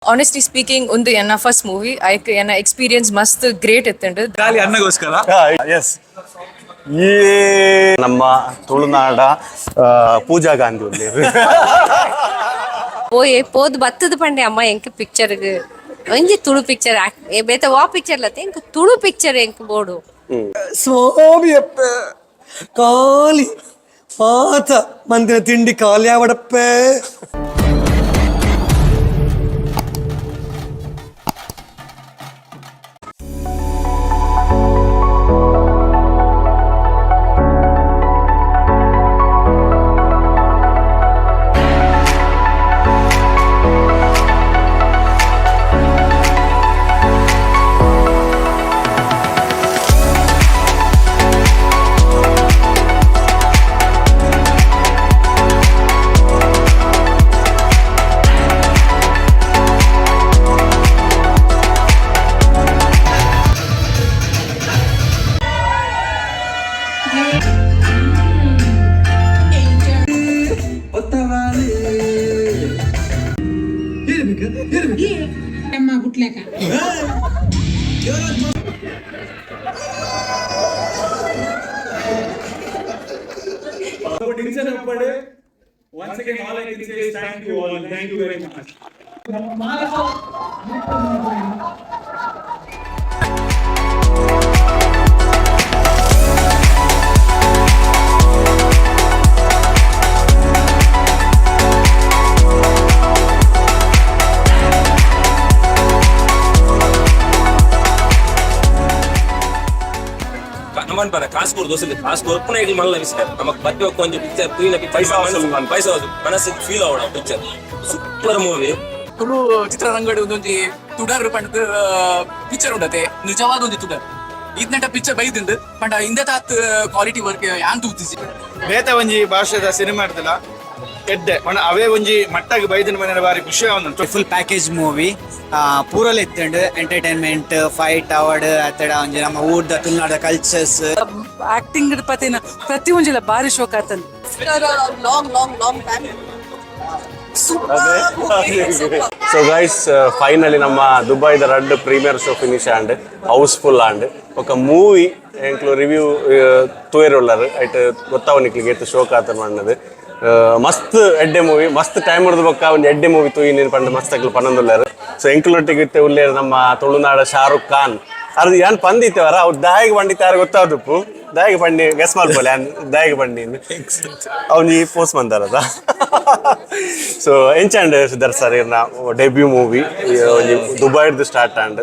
Honestly speaking, undi enna first movie. Enna experience mast great ittund. Kali annagoskara. Yes. ಈ ನಮ್ಮ ತುಳುನಾಡ ಪೂಜಾ ಗಾಂಧಿ ಉಳ್ಳೇರು ಓಯ್ ಪೋದ್ ಬತ್ತದ ಪಂಡೆ ಅಮ್ಮ ಎಂಕ್ ಪಿಕ್ಚರ್ ಒಂಜಿ ತುಳು ಪಿಕ್ಚರ್ ಬೇತ ವಾ ಪಿಕ್ಚರ್ ಲತ್ತೆ ಎಂಕ್ ತುಳು ಪಿಕ್ಚರ್ ಎಂಕ್ ಬೋಡು ಸ್ವಾಮಿ ಅಪ್ಪ ಕಾಲಿ ಪಾತ ಮಂದಿನ ತಿಂಡಿ ಖಾಲಿ ಆವಡಪ್ಪೆ Once again, all I can say is thank you all. Thank you very much. Naman para kaskor dosen kaskor puna ikli manla visar namak badde konje picture tuina paisa mana se feel avada picture super movie Tulu ಚಿತ್ರರಂಗಡಿ ಒಂದೊಂದು ತುಡಾರ್ ಪಂಡ picture ಉಂಡತೆ ನಿಜವಾದ ಒಂದು ತುಡಾರ್ ಇದನ್ನ picture ಬೈದಿಂದು ಪಂಡ ಇಂದ ತಾತ್ quality work ಯಾನ್ ತೂತಿಸಿ ಬೇತ ಒಂಜಿ ಭಾಷೆದ ಸಿನಿಮಾ ಇರ್ತಲ್ಲ ಎಡ್ಡೆ ಅವೇ ಒಂಜಿ ಮಟ್ಟಾಗಿ ಬೈದಿನ ಮನೆ ಬಾರಿ ಖುಷಿ ಆವೊಂದು ಫುಲ್ ಪ್ಯಾಕೇಜ್ ಮೂವಿ ಪೂರಲ್ ಎತ್ತಂಡು ಎಂಟರ್ಟೈನ್ಮೆಂಟ್ ಫೈಟ್ ಅವರ್ಡ್ ಅತ್ತಡ ಒಂಜಿ ನಮ್ಮ ಊರ್ದ ತುಳುನಾಡ ಕಲ್ಚರ್ಸ್ ಆಕ್ಟಿಂಗ್ ಪತಿನ ಪ್ರತಿ ಒಂಜಿಲ ಬಾರಿ ಶೋಕ್ ಆತನ್ long time so guys finally ನಮ್ಮ ದುಬೈದ ರಡ್ premiere show finish and house full and ఒక ಮೂವಿ ಎಂಕ್ಲು ರಿವ್ಯೂ ತೂಯರುಳ್ಳಾರು ಐಟ್ ಗೊತ್ತಾವನಿಕ್ಲಿಗೆ ಎತ್ತು ಶೋಕ್ ಆತನ್ ಮಣ್ಣದು ಮಸ್ತ್ ಎಡ್ಡೆ ಮೂವಿ ಮಸ್ತ್ ಟೈಮ್ ಹಿಡಿದು ಬೊಕ್ಕ ಒಂದು ಎಡ್ಡೆ ಮೂವಿ ತೂಯಿ ನೀನು ಪಂಡ ಮಸ್ತ್ ಅಕ್ಲು ಪನ್ನೊಂದುಲ್ಲಾರು ಸೊ ಎಂಕ್ಲೊಟ್ಟಿಗೆ ಇತ್ತೆ ಉಳ್ಳೇರು ನಮ್ಮ ತುಳುನಾಡ ಶಾರುಖ್ ಖಾನ್ ಅದು ಏನ್ ಪಂದಿತ್ತೇವರ ಅವ್ರು ದಾಯಿಗೆ ಪಂಡಿತಾರ ಗೊತ್ತಾದಪ್ಪು ದಾಯಿಗೆ ಪಂಡಿ ಗೆಸ್ ಮಾಡ್ಬೋಲೆ ದಾಯಿಗೆ ಪಂಡಿ ಅವ್ನು ಈ ಪೋಸ್ಟ್ ಬಂದಾರದ ಸೊ ಎಂಚಂಡ್ ಸುದರ್ ಸರ್ ಇರ್ನ ಡೆಬ್ಯೂ ಮೂವಿ ದುಬೈಡ್ ಸ್ಟಾರ್ಟ್ ಆಂಡ್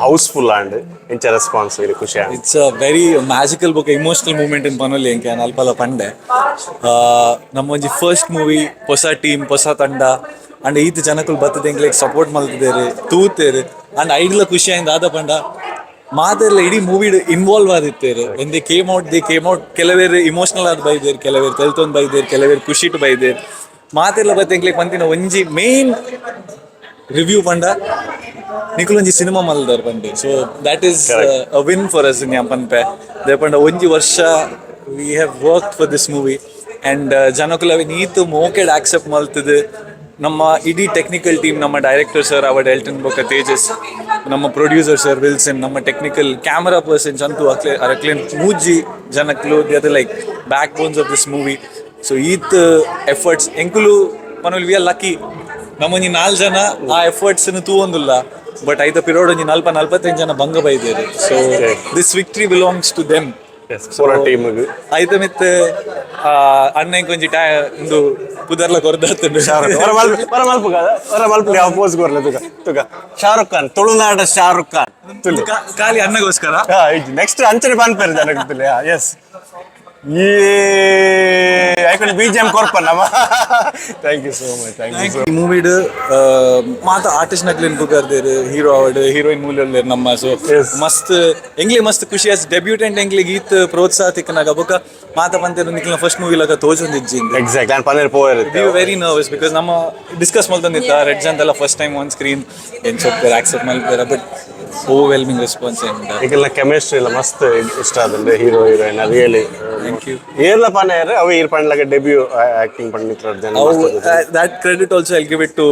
ಹೌಸ್ಫುಲ್ ಆಂಡ್ ಎಂಚ ರೆಸ್ಪಾನ್ಸ್ ವೆರಿ ಖುಷಿ and it's a very magical ಬುಕ್ ಇಮೋಷನಲ್ ಮೂಮೆಂಟ್ ಇನ್ ಪನೊಲಿ ಎಂಕೆ ಅಲ್ಪಲ ಪಂಡೆ ನಮ್ಮ ಒಂಜಿ ಫಸ್ಟ್ ಮೂವಿ ಹೊಸ ಟೀಮ್ ಹೊಸ ತಂಡ ಅಂಡ್ ಈತ್ ಜನಕ್ಕಳು ಬರ್ತದೆ ಎಂಕ್ಲೆಗ್ ಸಪೋರ್ಟ್ ಮಲ್ತಿದ್ದೇರು ತೂತೇರು ಅಂಡ್ ಐಡ್ಲ ಖುಷಿ ಆಯ್ತು ಆದ ಪಂಡ ಮಾತೆಲ್ಲ ಇಡೀ ಮೂವಿ ಇನ್ವಾಲ್ವ್ ಆದಿತ್ತೇರು ವೆನ್ ದೇ ಕೇಮ್ ಔಟ್ ಕೆಲವೇರು ಇಮೋಷನಲ್ ಆದ್ ಬೈದೇರು ಕೆಲವೇರು ತೆಲ್ತೊಂದು ಬೈದೇರು ಕೆಲವೇರು ಖುಷಿಟ್ ಬೈದೇರು ಮಾತೆಲ್ಲ ಬತ್ತೆಂಕ್ಲೆಗ್ ಪಂತಿನ ಒಂಜಿ ಮೇನ್ ರಿವ್ಯೂ ಪಂಡ ನಿಕುಲೊಂಜಿ ಸಿನಿಮಾ ಮಲ್ದಾರ್ ಪಂಡೆ so that is a win for us ಇನ್ ಪನ್ಪೆ ದೇ ಪಂಡ ಒಂಜಿ ವರ್ಷ we have work for this movie and ಜನಕ್ಕುಲ ನೀತು ಮೋಕೆಡ್ ಆಕ್ಸೆಪ್ಟ್ ಮಲ್ತದೆ ನಮ್ಮ ಇಡೀ ಟೆಕ್ನಿಕಲ್ ಟೀಮ್ ನಮ್ಮ ಡೈರೆಕ್ಟರ್ ಸರ್ ಅವಡ್ ಎಲ್ಟನ್ ಬೊಕ್ಕ ತೇಜಸ್ ನಮ್ಮ ಪ್ರೊಡ್ಯೂಸರ್ ಸರ್ ವಿಲ್ಸನ್ ನಮ್ಮ ಟೆಕ್ನಿಕಲ್ ಕ್ಯಾಮರಾ ಪರ್ಸನ್ಸ್ ಅಂತೂ ಅಕ್ಲೇನ್ ಮೂಜಿ ಜನಕ್ಕಲು they are like backbones of this movie so ಈತ್ ಎಫರ್ಟ್ಸ್ ಎಂಕುಲು ಮನೋಲ್ ವಿ ಆರ್ ಲಕ್ಕಿ ನಮ್ಮೊಂಜಿ 4 ಜನ ಆ ಎಫರ್ಟ್ಸ್ ತೂವೊಂದುಲ್ಲ ಬಟ್ ಐತ ಪಿರೋಡ್ ಒಂಜಿ 45 ಜನ ಭಂಗ ಬೈದೇರು so this victory belongs to them ಐತ ಮಿತ್ ಅಣ್ಣ ಕೊಂಚ ಒಂದು ಪುದರ್ಲ ಕೊರ್ದಾತುಂಡು ಶಾರುಖ್ ಖಾನ್ ತುಳುನಾಡ ಶಾರುಖ್ ಖಾನ್ ಖಾಲಿ ಅನ್ನಗೋಸ್ಕರ ನೆಕ್ಸ್ಟ್ ಅಂಚನೆ ಪಾನ್ಪೇರು ಜನಕ್ಕೆ ಎಸ್ ಈ ಐಕೊಂಡು BGM ಕೊರ್ಪನ್ನಮ್ಮ thank you so much thank you ಈ ಮೂವಿಡ್ ಮಾತ ಆರ್ಟಿಸ್ಟ್ ನಕ್ಲಿನ್ ಬುಕರ್ದೇರು ಹೀರೋ ಅವಡ್ ಹೀರೋಯಿನ್ ಮೂಲೆರ್ ನಮ್ಮ ಸೊ ಮಸ್ತ್ ಎಂಗ್ಲಿ ಮಸ್ತ್ ಖುಷಿ ಆಸ್ ಡೆಬ್ಯೂಟೆಂಟ್ ಎಂಗ್ಲಿ ಗೀತ್ ಪ್ರೋತ್ಸಾಹ ತಿಕ್ಕನಾಗ ಬೊಕ ಮಾತ ಪಂತೇರು ನಿಕ್ಲಿನ ಫಸ್ಟ್ ಮೂವಿ ಲಕ ತೋಜೊಂದಿಜ್ಜಿ ಎಕ್ಸಾಕ್ಟ್ ನಾನು ಪನ್ನೇರು ಪೋಯರ್ ವಿ ವೆರಿ ನರ್ವಸ್ ಬಿಕಾಸ್ ನಮ್ಮ ಡಿಸ್ಕಸ್ ಮಲ್ತೊಂದಿತ್ತ ರೆಡ್ ಜಂತೆಲ್ಲ ಫಸ್ಟ್ ಟೈಮ್ ಆನ್ ಸ್ಕ್ರೀನ್ ಏನ್ ಸೊಪ್ಪೇರು ಆಕ್ಸೆಪ್ಟ್ ಮಲ್ಪೇರ ಬಟ್ ಓವರ್ವೆಲ್ಮಿಂಗ್ ರೆಸ್ಪಾನ್ಸ್ ಈಗೆಲ್ಲ ಕೆಮಿಸ್ಟ್ರಿ ಎಲ್ಲ ಮಸ್ತ್ ಇಷ್ಟ ಆದ್ರೆ ಹೀರೋ ಹೀರೋಯಿನ್ ರಿಯಲಿ ಏರ್ಲ ಪಾನೆಯರ್ ಅವು ಈರ್ ಪಂಡ್ಲಗೆ ಡೆಬ್ಯೂ ಆಕ್ಟಿಂಗ್ ಪಂಡಿತ್ರ ಜನ that credit also I'll give it to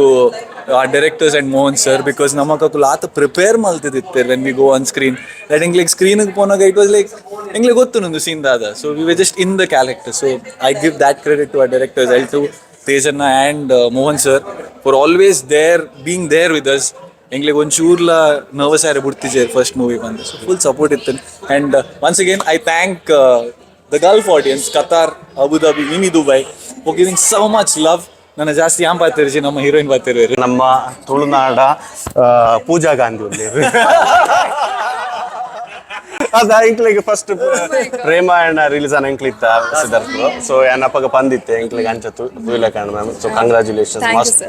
our directors and Mohan sir because namakku laat prepare maltiditte when we go on screen that like screen ಗೆ ponaga it was like engle gottu nundu scene dada so we were just in the character so I give that credit to our directors L2 Tejanna and Mohan sir for always there being there with us engle onchurla nervous aare burtije first movie bandu so full support itte and once again I thank the Gulf audience Qatar Abu Dhabi Mini Dubai for giving so much love ನನ್ನ ಜಾಸ್ತಿ yam ಪಾತಿರ್ಜಿ ನಮ್ಮ heroine ಪಾತಿರ್ವೇರು ನಮ್ಮ ತುಳುನಾಡ ಪೂಜಾ ಗಾಂಧಿ ಉಳ್ಳೇರು ಅದ ಇಂಕ್ಲಿಗೆ first Premayana release ಆನ ಇಂಕ್ಲಿತ್ತ Siddhartha so ಏನಪ್ಪಗ ಬಂದಿತ್ತೆ ಇಂಕ್ಲಿಗೆ ಅಂಚ ತುಯಿಲ ಕಾಣ ma'am so congratulations ಮಸ್ತ್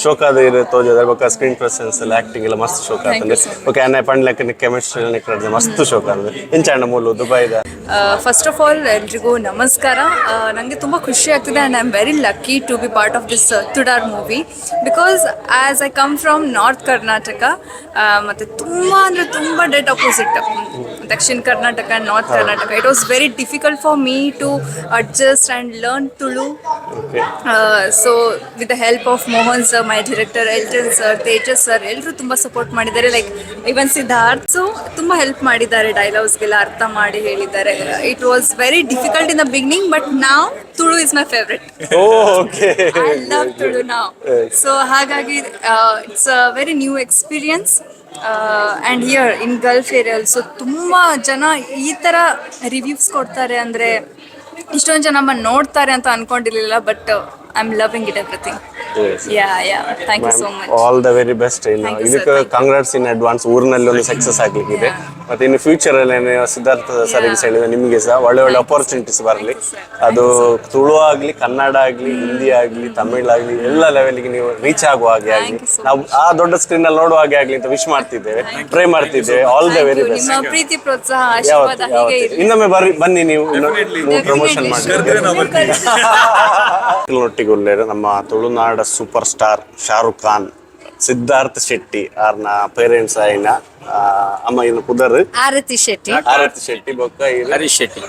ಶೋಕಾದ ಇರು ತೋಜದ ಬಕ ಸ್ಕ್ರೀನ್ ಪ್ರೆಸೆನ್ಸ್ ಆಕ್ಟಿಂಗ್ ಎಲ್ಲ ಮಸ್ತ್ ಶೋಕ ಆತಂದೆ ಓಕೆ ಅನ್ನ ಪಂಡ್ಲಕ್ಕೆ ಕೆಮಿಸ್ಟ್ರಿ ನಿಕ್ರದೆ ಮಸ್ತ್ ಶೋಕ ಆತಂದೆ ಇಂಚಾಂಡ ಮೂಲು ದುಬೈದ ಫಸ್ಟ್ ಆಫ್ ಆಲ್ ಎಲ್ರಿಗೂ ನಮಸ್ಕಾರ ನನಗೆ ತುಂಬ ಖುಷಿ ಆಗ್ತಿದೆ and I am very lucky to be part of this Tudar movie because as I come from north Karnataka ಮತ್ತು ತುಂಬ ಅಂದರೆ ತುಂಬ ಡೆಡ್ ಅಪೋಸಿಟ್ ದಕ್ಷಿಣ Karnataka and north Karnataka it was very difficult for me to adjust and learn Tulu so with the help of Mohan sir my director Elton sir Tejas sir ಎಲ್ಲರೂ ತುಂಬ support ಮಾಡಿದ್ದಾರೆ like even Siddharth so ತುಂಬ ಹೆಲ್ಪ್ ಮಾಡಿದ್ದಾರೆ ಡೈಲಾಗ್ಸ್ಗೆಲ್ಲ ಅರ್ಥ ಮಾಡಿ ಹೇಳಿದ್ದಾರೆ it was very difficult in the beginning but ನಾವ್ Tulu is my favourite I love Tulu ನಾವ್ ಸೊ ಹಾಗಾಗಿ it's a very new experience and here in Gulf ಏರಿಯಲ್ ಸೊ ತುಂಬ ಜನ ಈ ಥರ ರಿವ್ಯೂಸ್ ಕೊಡ್ತಾರೆ ಅಂದರೆ ಇಷ್ಟೊಂದು ಜನ ನಮ್ಮನ್ನು ನೋಡ್ತಾರೆ ಅಂತ ಅನ್ಕೊಂಡಿರ್ಲಿಲ್ಲ but I am loving it everything thank you so much all the very best ಇನ್ನು ಇದಕ್ಕೆ ಕಾಂಗ್ರಾಟ್ಸ್ ಇನ್ ಅಡ್ವಾನ್ಸ್ ಊರಿನಲ್ಲಿ ಒಂದು ಸಕ್ಸಸ್ ಆಗ್ಲಿಕ್ಕಿದೆ ಮತ್ತೆ ಇನ್ನು ಫ್ಯೂಚರ್ ಅಲ್ಲಿ ಸಿದ್ಧಾರ್ಥ ಸರ್ವಿಸ್ ಹೇಳಿದ್ರೆ ನಿಮಗೆ ಸಹ ಒಳ್ಳೆ ಒಳ್ಳೆ ಅಪರ್ಚುನಿಟೀಸ್ ಬರಲಿ ಅದು ತುಳು ಆಗ್ಲಿ ಕನ್ನಡ ಆಗ್ಲಿ ಹಿಂದಿ ಆಗ್ಲಿ ತಮಿಳ್ ಆಗ್ಲಿ ಎಲ್ಲ ಲೆವೆಲ್ಗೆ ನೀವು ರೀಚ್ ಆಗುವ ಹಾಗೆ ಆಗ್ಲಿ ನಾವು ಆ ದೊಡ್ಡ ಸ್ಕ್ರೀನ್ ಅಲ್ಲಿ ನೋಡುವ ಹಾಗೆ ಆಗ್ಲಿ ಅಂತ ವಿಶ್ ಮಾಡ್ತಿದ್ದೇವೆ ಟ್ರೈ ಮಾಡ್ತಿದ್ದೇವೆ ಆಲ್ ದ ವೆರಿ ಬೆಸ್ಟ್ ನಿಮ್ಮ ಪ್ರೀತಿ ಪ್ರೋತ್ಸಾಹ ಆಶೀರ್ವಾದ ಹೀಗೆ ಇರಲಿ ಇನ್ನೊಮ್ಮೆ ಬನ್ನಿ ನೀವು ಪ್ರಮೋಷನ್ ಮಾಡಿ ಒಟ್ಟಿಗೆ ನಮ್ಮ ತುಳುನಾಡ ಸೂಪರ್ ಸ್ಟಾರ್ ಶಾರುಖ್ ಖಾನ್ ಸಿದ್ಧಾರ್ಥ್ ಶೆಟ್ಟಿ ಆರ್ನ ಪೇರೆಂಟ್ಸ್ ಆಯ್ನ ಅಮ್ಮ ಇನ್ನು ಪುದರ್ ಆರತಿ ಶೆಟ್ಟಿ ಬೊಕ್ಕ ಹರೀಶ್ ಶೆಟ್ಟಿ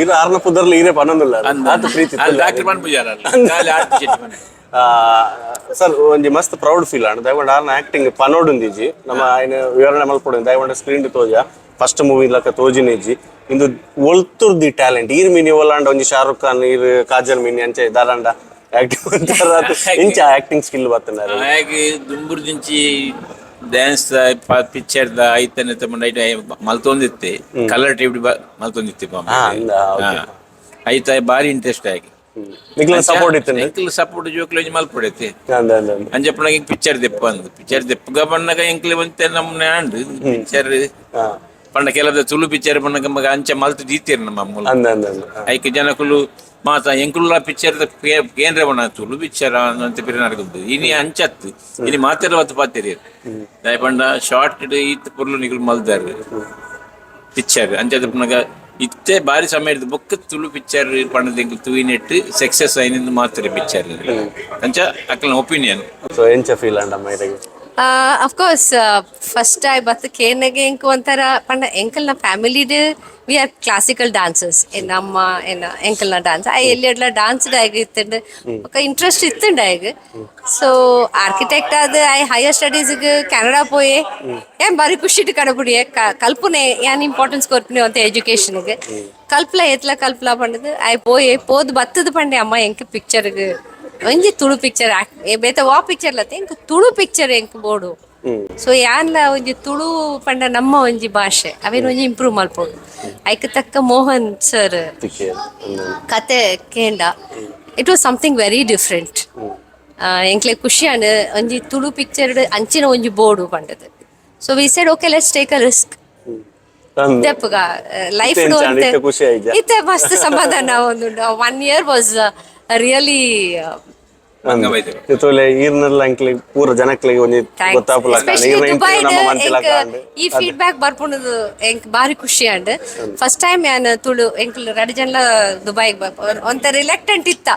ಇದು ಆರ್ನ ಪುದರ್ಲಿ ಈರೇ ಪನೊಂದಿಲ್ಲ ಆತ ಪ್ರೀತಿ ಸರ್ ಒಂಜಿ ಮಸ್ತ್ ಪ್ರೌಡ್ ಫೀಲ್ ಆಂಡ್ ದಯಗೊಂಡು ಆರ್ನ ಆಕ್ಟಿಂಗ್ ಪನೋಡುಂದಿಜಿ ನಮ್ಮ ಆಯ್ನ ವಿವರಣೆ ಮಲ್ಪೊಡು ದಯಗೊಂಡು ಸ್ಕ್ರೀನ್ ತೋಜ ಫಸ್ಟ್ ಮೂವಿ ಲಕ್ಕ ತೋಜಿನಿಜಿ ಇಂದು ಒಲ್ತುರ್ದಿ ಟ್ಯಾಲೆಂಟ್ ಈರ್ ಮೀನಿ ಒಲ್ಲಾಂಡ ಒಂಜಿ ಶಾರುಖ್ ಖಾನ್ ಈರ್ ಕಾಜಲ್ ಮೀನಿ ಅಂಚೆ ದಾರಾಂಡ ಇಂಚ ಆಕ್ಟಿಂಗ್ ಸ್ಕಿಲ್ ಬರ್ತನಾರ ಹಾಗೆ ದುಂಬುರ್ ದಿಂಚಿ ಡ್ಯಾನ್ಸ್ ಪಿಕ್ಚರ್ ದ ಐತನೆ ತಗೊಂಡ ಮಲ್ತೊಂದಿತ್ತೆ ಕಲರ್ ಟಿವಿ ಮಲ್ತೊಂದಿತ್ತೆ ಐತ ಬಾರಿ ಇಂಟ್ರೆಸ್ಟ್ ಆಗಿ ಸಪೋರ್ಟ್ ಇತ್ತು ಸಪೋರ್ಟ್ ಜೋಕ್ಲ ಮಲ್ಪೊಡೈತೆ ಅಂಜಪ್ಪನಾಗ ಪಿಕ್ಚರ್ ದೆಪ್ಪ ಅಂದ್ ಪಿಕ್ಚರ್ ದೆಪ್ಪಗ ಬಣ್ಣಗ ಎಂಕ್ಲೆ ಬಂತೆ ನಮ್ಮನೆ ಆಂಡ್ ಪಿಕ್ಚರ್ ಪಂಡ ಕೆಲದ ತುಳು ಪಿಕ್ಚರ್ ಬಣ್ಣಗ ಮಗ ಅಂಚೆ ಮಲ್ತು ದೀತೀರ್ ನಮ್ಮ ಮೂಲ ಐಕೆ ಜನಕುಲು ಮಾತ ಎಂಕುಲ್ಲ ಪಿಕ್ಚರ್ ಕೇಂದ್ರ ಬಣ್ಣ ತುಳು ಪಿಕ್ಚರ್ ಅಂತ ಪಿರನಾರ್ಗದ್ದು ಇನಿ ಅಂಚತ್ತು ಇನಿ ಮಾತೆಲ್ಲ ಹೊತ್ತು ಪಾತಿರಿ ದಯ ಪಂಡ ಶಾರ್ಟ್ ಈತ್ ಪುರ್ಲು ನಿಗುಲು ಮಲ್ದಾರ ಪಿಕ್ಚರ್ ಅಂಚದ ಪುನಗ ಇತ್ತೆ ಬಾರಿ ಸಮಯ ಹಿಡಿದು ಬೊಕ್ಕ ತುಳು ಪಿಕ್ಚರ್ ಪಂಡದ ಎಂಕುಲು ತೂಯಿನೆಟ್ಟು ಸಕ್ಸಸ್ ಆಯ್ನಿಂದ ಮಾತಾರೆ ಪಿಕ್ಚರ್ ಅಂಚ ಅಕ್ಕಲ ಒಪಿನಿಯನ್ ಸೊ ಎಂಚ ಫೀಲ್ ಅಂಡ ಮೈರಿಗೆ ಅಫ್ಕೋರ್ಸ್ ಫಸ್ಟ್ ಐ ಬತ್ತು ಕೇನಗೆ ಎಂಕ್ ಒಂಥರ ಪಂಡ ಎಂಕಲ್ನ ಫ್ಯಾಮಿಲಿಡ್ ವಿ ಆರ್ ಕ್ಲಾಸಿಕಲ್ ಡಾನ್ಸರ್ಸ್ ನಮ್ಮ ಎಂಕಲ್ನ ಡಾನ್ಸ್ ಐ ಎಲ್ಲಿ ಡಾನ್ಸ್ ಆಗಿತ್ತಂಡು ఒక ಇಂಟ್ರೆಸ್ಟ್ ಇತ್ತಂಡು ಆಗ ಸೊ ಆರ್ಕಿಟೆಕ್ಟ್ ಆದ ಐ ಹೈಯರ್ ಸ್ಟಡೀಸ್ಗೆ ಕೆನಡಾ ಪೋಯೆ ಏನ್ ಬಾರಿ ಖುಷಿ ಕಡಬುಡಿಯೆ ಕಲ್ಪನೆ ಏನ್ ಇಂಪಾರ್ಟೆನ್ಸ್ ಕೊರ್ಪನೆ ಅಂತ ಎಜುಕೇಶನ್ಗೆ ಕಲ್ಪಲಾ ಪಂಡದು ಐ ಪೋಯೆ ಪೋದ್ ಬತ್ತದ ಪಂಡೆ ಅಮ್ಮ ಎಂಕ್ ಪಿಕ್ಚರ್ಗೆ ಒಂಜಿ ತುಳು ಪಿಕ್ಚರ್ ಬೇತ ವಾ ಪಿಕ್ಚರ್ ಲತ್ತೆ ಎಂಕ್ ತುಳು ಪಿಕ್ಚರ್ ಎಂಕ್ ಬೋಡು ಸೊ ಯಾನ್ಲ ಒಂಜಿ ತುಳು ಪಂಡ ನಮ್ಮ ಒಂಜಿ ಭಾಷೆ ಅವೇನು ಒಂಜಿ ಇಂಪ್ರೂವ್ ಮಲ್ಪೋಡು ಐಕ್ ತಕ್ಕ ಮೋಹನ್ ಸರ್ ಕತೆ ಕೇಂಡ it was something very different ಎಂಕ್ಲೆ ಖುಷಿ ಅಂಡ್ ಒಂಜಿ ತುಳು ಪಿಕ್ಚರ್ ಅಂಚಿನ ಒಂಜಿ ಬೋಡು ಪಂಡದು so we said okay let's take a risk ದೆಪ್ಪಗ ಲೈಫ್ ಇತ್ತೆ ಮಸ್ತ್ ಸಮಾಧಾನ ಒಂದು 1 year ವಾಸ್ ರಿಯಲಿ ಹಂಗ ಬೈದ್ರು. ಇತ್ತೋಲೆ ಈರ್ನೆಲ್ಲ ಅಂಕ್ಲಿ ಪೂರ ಜನಕ್ಲಿಗೆ ಒಂಜಿ ಗೊತ್ತಾಪುಲ ಎಸ್ಪೆಷಲಿ ದುಬೈಡ್ ಈ ಫೀಡ್ಬ್ಯಾಕ್ ಬರ್ಪುಂಡು ಎಂಕ್ ಬಾರಿ ಖುಷಿ ಅಂಡ್ ಫಸ್ಟ್ ಟೈಮ್ ಯಾನ್ ತುಳು ಎಂಕ್ಲ್ ರಡ್ ಜನಲ ದುಬೈಗ್ ಒಂತ ರಿಲೆಕ್ಟೆಂಟ್ ಇತ್ತ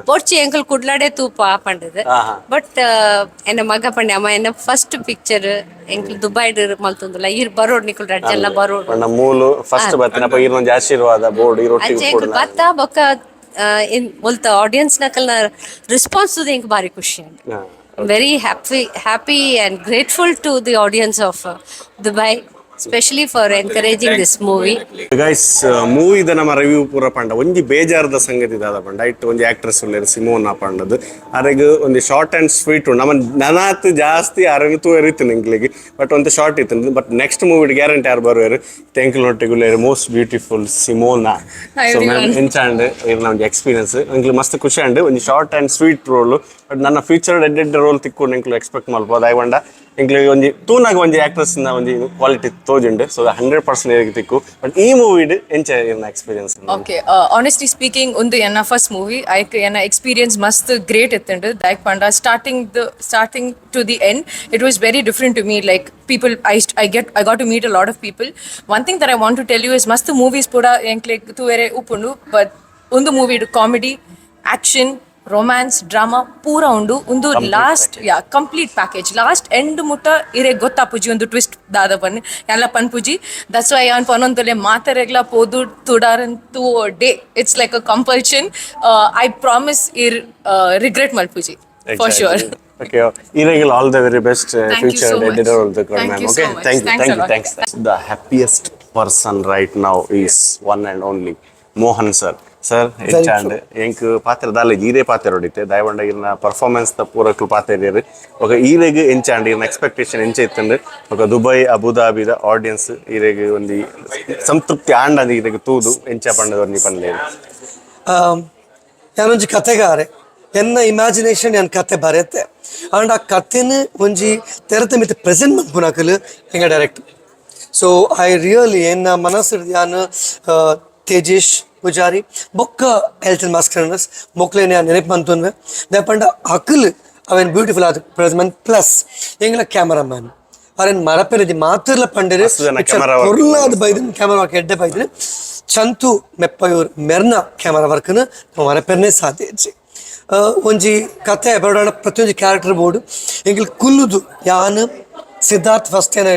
ಪೊರ್ಚಿ ಎಂಕ್ಲ್ ಕುಡ್ಲಾಡೆ ತೂಪ ಪಂಡದು ಬಟ್ ಎನ್ನ ಮಗ ಪಂಡೆ ಅಮ್ಮ ಎನ್ನ ಫಸ್ಟ್ ಪಿಕ್ಚರ್ ಎಂಕ್ಲ್ ದುಬೈಡ್ ಮಲ್ತುಂದುಲ ಈರ್ ಬರೋಡ್ ನಿಕುಲ್ ರಡ್ ಜನಲ ಬರೋಡ್ ಮೂಲು ಫಸ್ಟ್ ಬತ್ತನಪ್ಪ ಈರ್ನೊಂಜಿ ಆಶೀರ್ವಾದ ಬೋರ್ಡ್ ಈ ರೊಟ್ಟಿ ಅಂಚೆ ಬತ್ತ ಬೊಕ್ಕ बोलता ऑडियंस नकल रिस्पांस तो देंगे बारी खुशी है very happy and grateful to the audience of Dubai especially for encouraging this movie. Guys, movie da nama review pura panda onji bejarda sangati dada panda it onji actress ullere Simona pandadu arege ondi short and sweet nama nanat jaasti arenu tu erithin ingligi but onte short ithin but next movie guarantee ar baruveru thank you notigulere most beautiful Simona. So ma'am enchande irna onji experience ingle mast kushi and onji short and sweet role but nanna featured edited role tikku ingle expect malboda I wanda ingle onji toonaga onji actress na onji quality ತೋಜುಂಡು so 100% ಏರಿಕೆ ತಿಕ್ಕು but ಈ ಮೂವಿಡ್ ಎಂಚ ಏನ experience okay honestly speaking ಒಂದು ಎನ್ನ first movie ಐಕ್ ಎನ್ನ experience ಮಸ್ತ್ ಗ್ರೇಟ್ ಇತ್ತುಂಡು ದೈಕ್ ಪಂಡ starting to the end it was very different to me like people I got to meet a lot of people. One thing that I want to tell you is mast movies puda enkle tuvere upundu but undu movie comedy action romance drama pura undu undu last complete package last end mutta ire gotta puji undu twist dada panni yalla panpuji that's why I panondole maataregla podu tudarantu day it's like a compulsion. I promise regret malpuji for sure. Okay, Irregul all the very best future so editor of the Thank ma'am. you Okay, so much. thanks. The happiest person right now is one and only Mohan sir. Sir, enchande enku paatradale jeere paatradite dayavanda irna performance the pooraklu paatradire oka irege enchande irna expectation enche ittande oka Dubai Abu Dhabi the audience irege ondi samtrupti aandandi irege toodu encha pandadorni panlede ಯಾನೊಂಜಿ ಕಥೆಗಾರೆ ಎನ್ನ imagination ಯಾನ್ ಕತೆ ಬರೆತೆ and ಆ ಕಥೆನ ಒಂಜಿ ತೆರೆತ ಮಿತ್ present ಮನ್ಪುನಕಲು ಎಂಗ direct so I really ಎನ್ನ ಮನಸ್ಸು ಯಾನ್ ತೇಜೇಶ್ ಪೂಜಾರಿ ಬೊಕ್ಕ ಹೆಲ್ತ್ ಮಾಸ್ಕರ್ನಸ್ ಮೊಕ್ಲೇನೆ ನೆನಪು ಮಂತುನ್ವೆ ದಯಪಂಡ ಅಕಲ್ ಅವೆನ್ ಬ್ಯೂಟಿಫುಲ್ ಆದ ಪ್ರೆಸೆಂಟ್ ಪ್ಲಸ್ ಎಂಗ್ಲ ಕ್ಯಾಮರಾಮ್ಯಾನ್ ಅವನ್ ಮರಪೆರದಿ ಮಾತಿರ್ಲ ಪಂಡರೆ ಪೊರ್ಲಾದ ಬೈದನ್ ಕ್ಯಾಮರಾ ವರ್ಕ್ ಎಡ್ಡೆ ಬೈದನ್ ಚಂತು ಮೆಪ್ಪಯೂರ್ ಮೆರ್ನ ಕ್ಯಾಮರಾ ವರ್ಕ್ನ ಮರಪೆರ್ನೆ ಸಾಧ್ಯ ಒಂಜಿ ಕಥೆ ಬರೋಣ ಪ್ರತಿಯೊಂದು ಕ್ಯಾರೆಕ್ಟರ್ ಬೋರ್ಡು ಎಂಗಿಲ್ ಕುಲ್ಲುದು ಯಾನ್ ಸಿದ್ಧಾರ್ಥ್ ಫಸ್ಟ್ ಏನ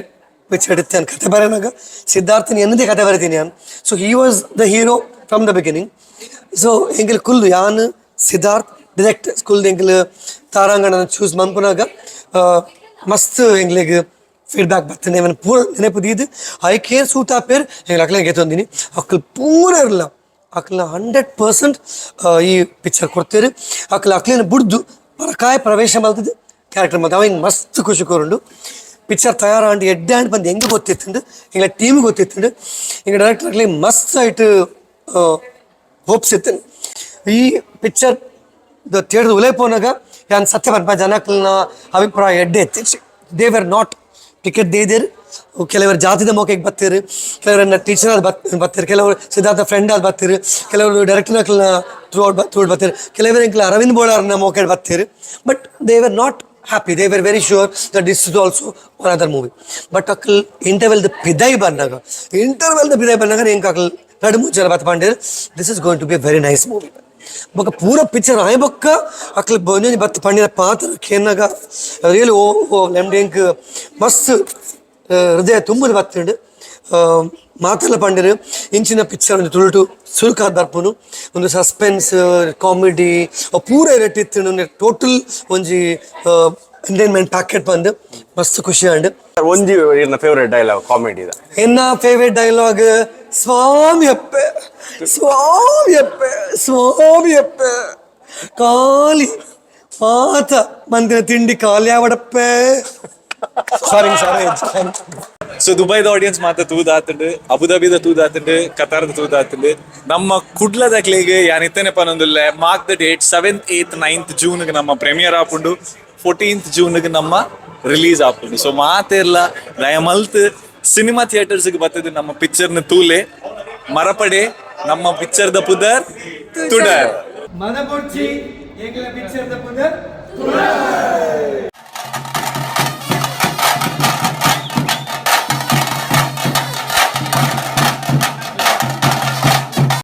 ವಿಚ್ ಹಿಡಿತೇನೆ ಕಥೆ ಬರೋನಾಗ ಸಿದ್ಧಾರ್ಥನ ಎನ್ನದೇ ಕಥೆ ಬರೀತೀನಿ ನಾನು so he was the hero from the beginning so ಎಂಗಿಲ್ ಕುಲ್ಲು ಯಾನ್ ಸಿದ್ಧಾರ್ಥ್ ಡಿರೆಕ್ಟ್ ಸ್ಕೂಲ್ ಎಂಗಿಲ್ ತಾರಾಂಗಣನ ಚೂಸ್ ಮನ್ಪುನಾಗ ಮಸ್ತ್ ಎಂಗ್ಲಿಗೆ ಫೀಡ್ಬ್ಯಾಕ್ ಬರ್ತೇನೆ ಇವನ್ ಪೂರ ನೆನಪು ದೀದು ಐ ಕೇರ್ ಸೂಟ್ ಆ ಪೇರ್ ಎಂಗ್ಲ ಅಕ್ಲೆ ಗೆತ್ತೊಂದಿನಿ ಅಕ್ಕಲ್ ಪೂರ ಇರಲ್ಲ ಅಕ್ಲ 100% ಈ ಪಿಕ್ಚರ್ ಕೊಡ್ತೀರಿ ಅಕ್ಲ ಅಕ್ಲೇನ ಬುಡ್ದು ಪರಕಾಯ ಪ್ರವೇಶ ಮಾಡ್ತಿದ್ದು ಕ್ಯಾರೆಕ್ಟರ್ ಮತ್ತೆ ಅವ ಹಿಂಗೆ ಮಸ್ತ್ ಖುಷಿ ಕೋರುಂಡು ಪಿಕ್ಚರ್ ತಯಾರಾಂಡು ಎಡ್ಡೆ ಅಂಡ್ ಬಂದು ಹೆಂಗೆ ಗೊತ್ತಿತ್ತುಂಡು ಹಿಂಗೆ ಟೀಮ್ ಗೊತ್ತಿತ್ತುಂಡು ಹಿಂಗೆ ಡೈರೆಕ್ಟರ್ ಆಗ್ಲಿ ಮಸ್ತ್ ಆಯ್ತು ಹೋಪ್ಸ್ ಇತ್ತು ಈ ಪಿಕ್ಚರ್ ಥಿಯೇಟರ್ ಉಲೇ ಪೋನಾಗ ಯಾನ್ ಸತ್ಯ ಬರ್ಪ ಜನಕ್ಲನ ಅಭಿಪ್ರಾಯ ಎಡ್ಡೆ ಎತ್ತಿಸಿ ದೇ ವರ್ ನಾಟ್ ಟಿಕೆಟ್ ದೇದಿರು ಕೆಲವರು ಜಾತಿದ ಮೋಕೆಗೆ ಬರ್ತೀರಿ ಕೆಲವರನ್ನ ಟೀಚರ್ ಆದ ಬರ್ತೀರಿ ಕೆಲವರು ಸಿದ್ಧಾರ್ಥ ಫ್ರೆಂಡ್ ಆದ ಬರ್ತೀರಿ ಕೆಲವರು ಡೈರೆಕ್ಟರ್ನ ಥ್ರೂ ಬರ್ತೀರಿ ಕೆಲವರು ಎಂಕ್ಲ ಅರವಿಂದ್ ಬೋಳಾರ್ನ ಮೋಕೆಗೆ ಬರ್ತೀರಿ but they were not happy. They were very sure that this is also another movie. But akal interval the pidai bannaga enka akal radu mujala bat pandir this is going to be a very nice movie. Baka pura picture ay bakka akal bonne bat pandira paatra kenaga really lemdenk mast hridaya tumbud battinde ಮಾತೆಲ್ಲ ಪಂಡಿರು ಇಂಚಿನ picture ಒಂದು ತುಳುಟು ಸುಲ್ಕಾದ ಬರ್ಪುನು ಒಂದು suspense comedy ಪೂರ ಇರಟ್ಟಿತ್ತು total ಒಂಜಿ entertainment packet ಬಂದು ಮಸ್ತ್ ಖುಷಿ ಅಂಡ್ ಒಂಜಿ ನನ್ನ ಫೇವರೇಟ್ ಡೈಲಾಗ್ ಕಾಮಿಡಿ ಎನ್ನ ಫೇವರೇಟ್ ಡೈಲಾಗ್ ಸ್ವಾಮಿಯಪ್ಪೆ ಸ್ವಾಮಿಯಪ್ಪೆ ಸ್ವಾಮಿಯಪ್ಪೆ ಕಾಲಿ ಮಾತ ಮಂದಿರ ತಿಂಡಿ ಖಾಲಿ ಆವಡಪ್ಪೆ ಸಾರಿ ಸೊ ದುಬೈದ ಆಡಿಯನ್ಸ್ ಮಾತ್ರ ತೂದಾತುಂಡು ಅಬುದಾಬಿದ ತೂದಾತುಂಡು ಕತಾರ್ದ ತೂದಾತುಂಡು ನಮ್ಮ ಕುಡ್ಲದ ಕ್ಲೇಗೆ ಯಾನಿತ್ತೇನಪ್ಪ ಅನ್ನೊಂದುಲ್ಲೆ mark the date 7th 8th 9th ಜೂನ್ಗೆ ನಮ್ಮ ಪ್ರೀಮಿಯರ್ ಆಪುಂಡು 14th ಜೂನ್ಗೆ ನಮ್ಮ ರಿಲೀಸ್ ಆಪುಂಡು ಸೊ ಮಾತೆರ್ಲ ದಯಮಲ್ತ್ ಸಿನಿಮಾ ಥಿಯೇಟರ್ಸ್ಗೆ ಬರ್ತದೆ ನಮ್ಮ ಪಿಕ್ಚರ್ನ ತೂಲೆ ಮರಪಡೆ ನಮ್ಮ ಪಿಕ್ಚರ್ದ ಪುದರ್ ತುಡರ್ ಮನಪೊಚ್ಚಿ ಏಕಲ ಪಿಕ್ಚರ್ ದ ಪುದರ್